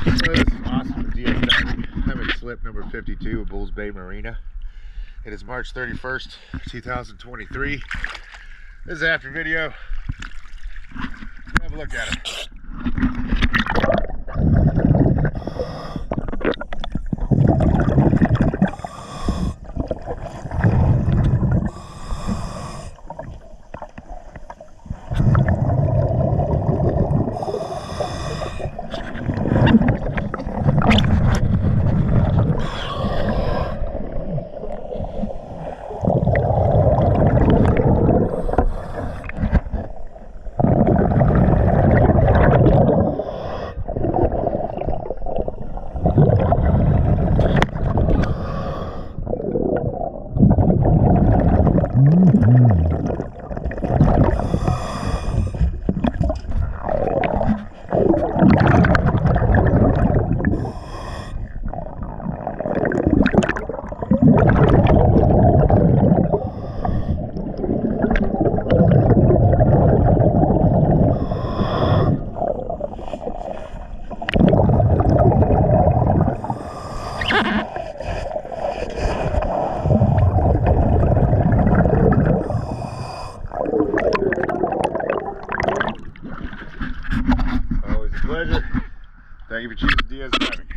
This is awesome DS diving. I'm at slip number 52 of Bulls Bay Marina. It is March 31st, 2023. This is after video. Have a look at it. Always a pleasure. Thank you for choosing DS Diving.